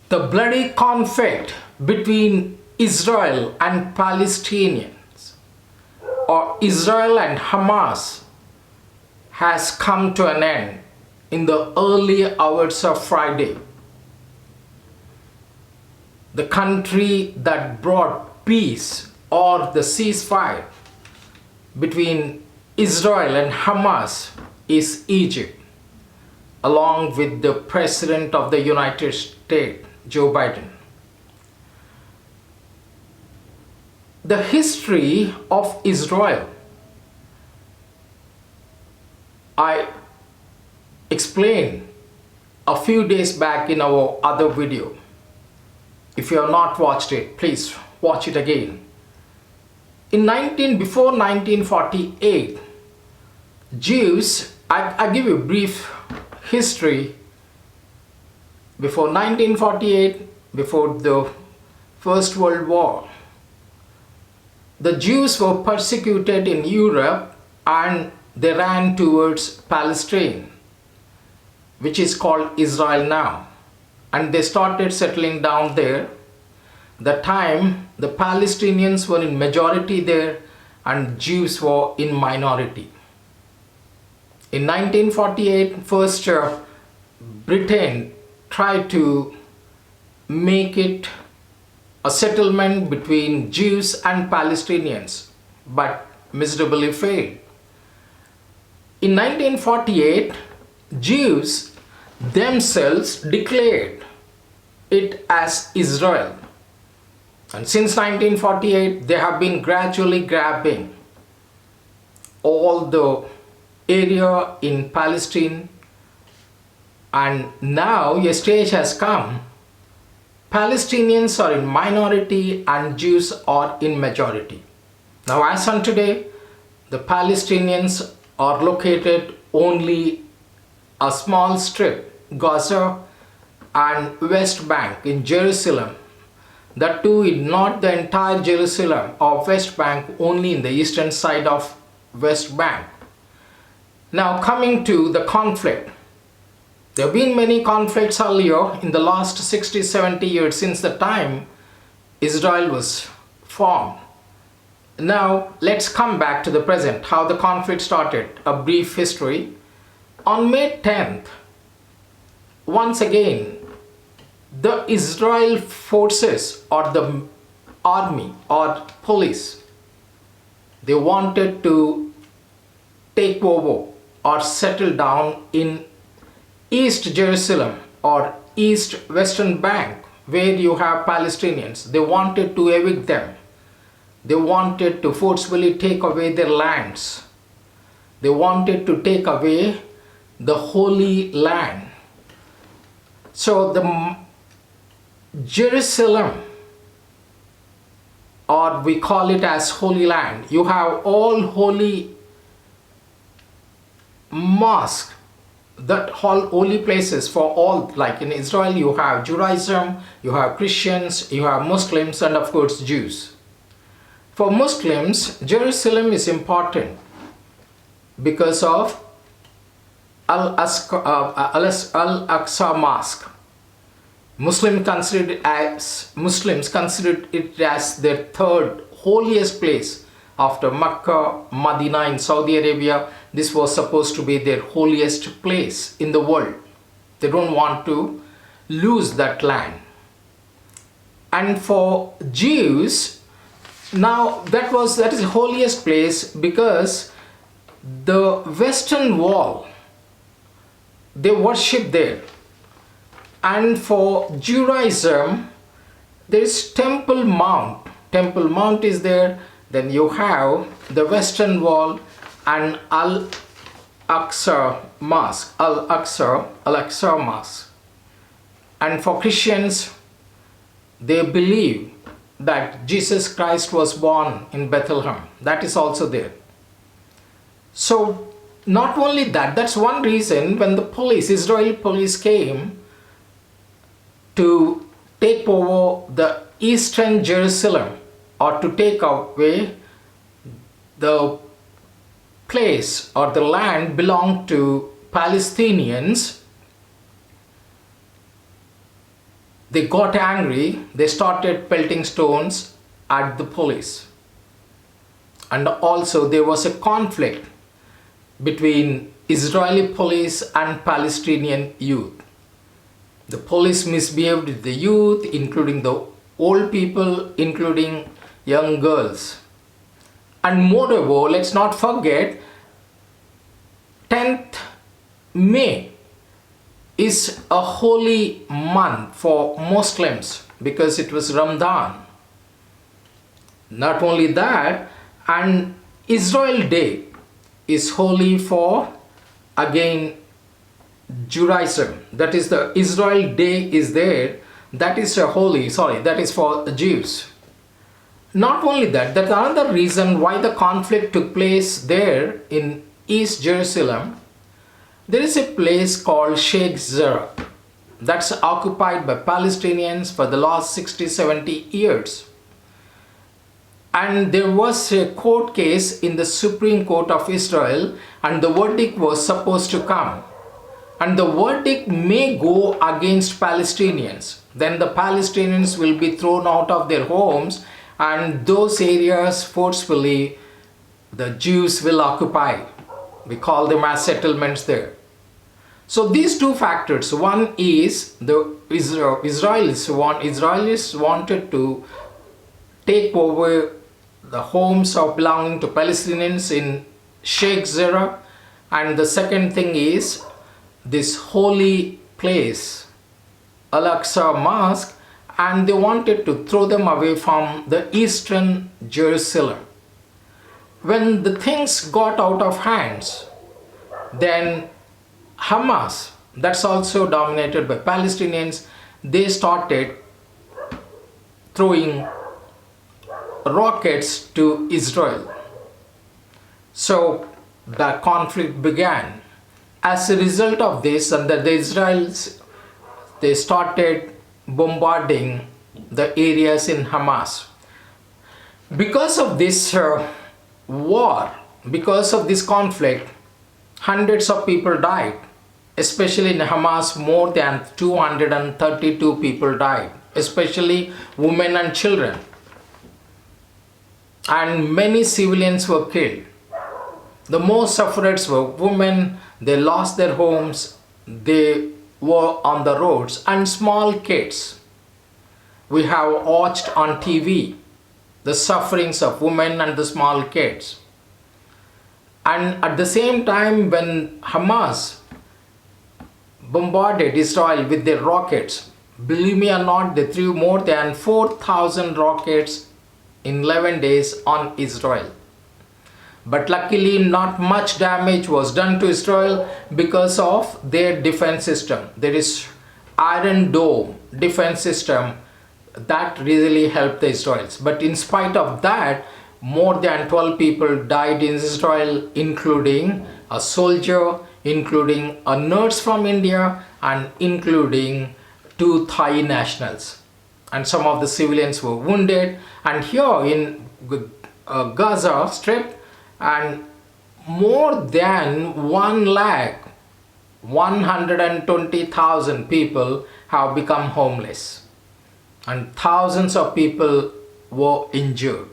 The bloody conflict between Israel and Palestinians, or Israel and Hamas, has come to an end in the early hours of Friday. The country that brought peace or the ceasefire between Israel and Hamas is Egypt, along with the President of the United States, Joe Biden. The history of Israel, I explained a few days back in our other video. If you have not watched it, please watch it again. Before 1948, Jews, I give you a brief history. Before 1948, before the First World War, the Jews were persecuted in Europe and they ran towards Palestine, which is called Israel now. And they started settling down there. The time the Palestinians were in majority there and Jews were in minority. In 1948, first Britain tried to make it a settlement between Jews and Palestinians, but miserably failed. In 1948, Jews themselves declared it as Israel. And since 1948, they have been gradually grabbing all the area in Palestine, and now a stage has come. Palestinians are in minority and Jews are in majority. Now, as on today, the Palestinians are located only a small strip, Gaza and West Bank in Jerusalem. That too in not the entire Jerusalem or West Bank, only in the eastern side of West Bank. Now coming to the conflict. There have been many conflicts earlier in the last 60-70 years since the time Israel was formed. Now let's come back to the present, how the conflict started, a brief history. On May 10th, once again, the Israel forces or the army or police, they wanted to take over or settle down in East Jerusalem or East Western Bank, where you have Palestinians. They wanted to evict them. They wanted to forcefully take away their lands. They wanted to take away the Holy Land. So the Jerusalem, or we call it as Holy Land, you have all holy mosques, that all holy places for all, like in Israel you have Judaism, you have Christians, you have Muslims, and of course Jews. For Muslims, Jerusalem is important because of Al-Aqsa Mosque. Muslims considered it as their third holiest place after Mecca, Medina in Saudi Arabia. This was supposed to be their holiest place in the world. They don't want to lose that land. And for Jews, now that is the holiest place because the Western Wall, they worship there. And for Judaism, there is Temple Mount. Temple Mount is there. Then you have the Western Wall and Al-Aqsa Mosque. Al-Aqsa Mosque. And for Christians, they believe that Jesus Christ was born in Bethlehem. That is also there. So not only that, that's one reason when the police, Israeli police came to take over the eastern Jerusalem or to take away the place or the land belonged to Palestinians, they got angry, they started pelting stones at the police. And also there was a conflict between Israeli police and Palestinian youth. The police misbehaved with the youth, including the old people, including young girls. And moreover, let's not forget, 10th May is a holy month for Muslims because it was Ramadan. Not only that, and Israel Day is holy for, again, Judaism. That is, the Israel Day is there. That is that is for Jews. Not only that, that's another reason why the conflict took place there in East Jerusalem. There is a place called Sheikh Jarrah that's occupied by Palestinians for the last 60-70 years. And there was a court case in the Supreme Court of Israel, and the verdict was supposed to come. And the verdict may go against Palestinians. Then the Palestinians will be thrown out of their homes, and those areas forcefully the Jews will occupy. We call them as settlements there. So these two factors, one is the Israelis wanted to take over the homes of belonging to Palestinians in Sheikh Jarrah, and the second thing is this holy place, Al-Aqsa Mosque, and they wanted to throw them away from the eastern Jerusalem. When the things got out of hands, then Hamas, that's also dominated by Palestinians, they started throwing rockets to Israel. So the conflict began. As a result of this, and the Israelis, they started bombarding the areas in Hamas. Because of this war, because of this conflict, hundreds of people died. Especially in Hamas, more than 232 people died, especially women and children. And many civilians were killed. The most sufferers were women. They lost their homes, they were on the roads, and small kids. We have watched on TV the sufferings of women and the small kids. And at the same time, when Hamas bombarded Israel with their rockets, believe me or not, they threw more than 4,000 rockets in 11 days on Israel. But luckily not much damage was done to Israel because of their defense system. There is Iron Dome defense system that really helped the Israelis. But in spite of that, more than 12 people died in Israel, including a soldier, including a nurse from India, and including 2 Thai nationals. And some of the civilians were wounded. And here in Gaza Strip, and more than 120,000 people have become homeless, and thousands of people were injured.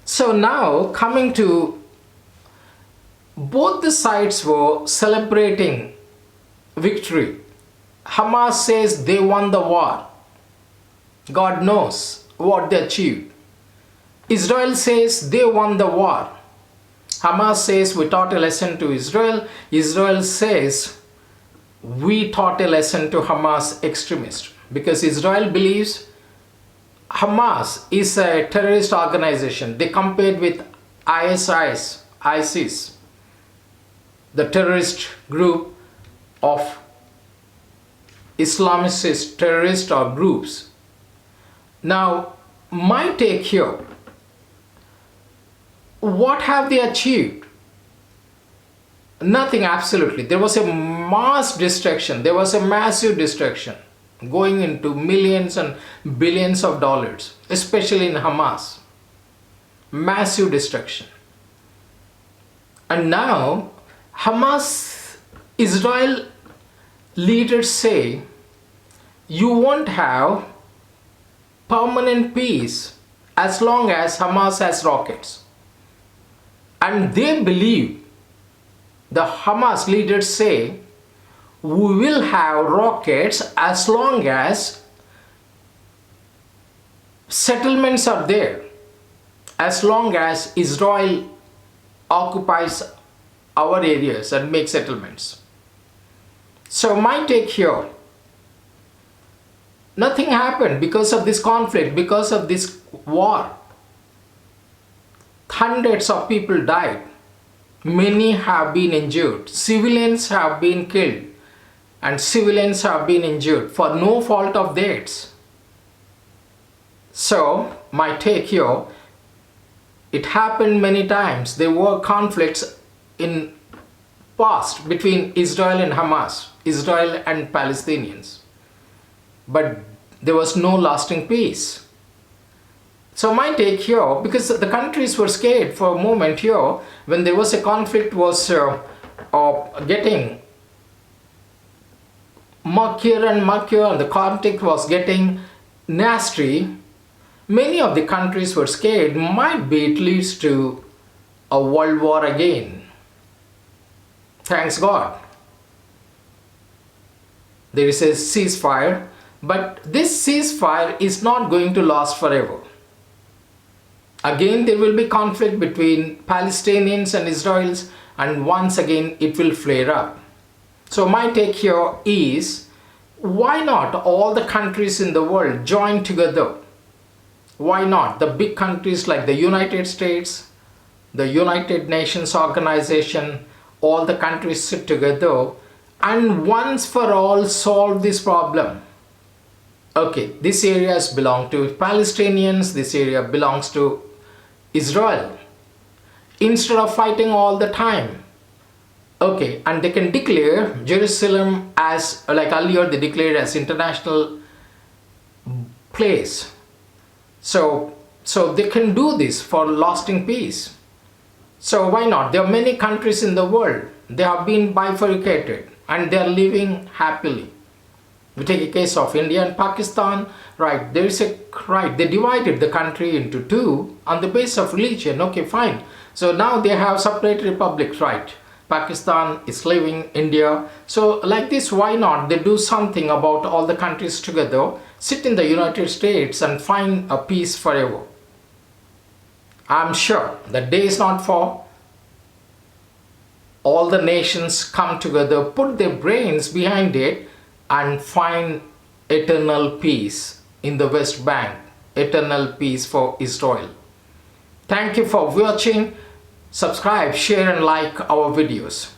So now, coming to, both the sides were celebrating victory. Hamas says they won the war. God knows what they achieved. Israel says they won the war. Hamas says we taught a lesson to Israel. Israel says we taught a lesson to Hamas extremists. Because Israel believes Hamas is a terrorist organization. They compared with ISIS, the terrorist group of Islamist terrorist or groups. Now, my take here, what have they achieved? Nothing, absolutely. There was a mass destruction. There was a massive destruction going into millions and billions of dollars, especially in Hamas. Massive destruction. And now, Hamas, Israel leaders say you won't have permanent peace as long as Hamas has rockets. And they believe, the Hamas leaders say, we will have rockets as long as settlements are there, as long as Israel occupies our areas and makes settlements. So my take here, nothing happened because of this conflict, because of this war. Hundreds of people died. Many have been injured. Civilians have been killed and civilians have been injured for no fault of theirs. So my take here, it happened many times. There were conflicts in past between Israel and Hamas, Israel and Palestinians. But there was no lasting peace. So my take here, because the countries were scared for a moment here, when there was a conflict was getting murkier and murkier, and the conflict was getting nasty, many of the countries were scared, might be it leads to a world war again. Thanks God. There is a ceasefire, but this ceasefire is not going to last forever. Again, there will be conflict between Palestinians and Israelis, and once again it will flare up. So my take here is, why not all the countries in the world join together? Why not the big countries like the United States, the United Nations Organization, all the countries sit together and once for all solve this problem? Okay, this areas belong to Palestinians, this area belongs to Israel. Instead of fighting all the time, okay, and they can declare Jerusalem as, like earlier they declared as international place. So they can do this for lasting peace. So why not? There are many countries in the world, they have been bifurcated and they are living happily. We take a case of India and Pakistan, right? There is a right. They divided the country into two on the basis of religion. Okay, fine. So now they have separate republics, right? Pakistan is leaving India. So like this, why not? They do something about all the countries together, sit in the United States and find a peace forever. I'm sure the day is not far. All the nations come together, put their brains behind it, and find eternal peace in the West Bank, eternal peace for Israel. Thank you for watching. Subscribe, share and like our videos.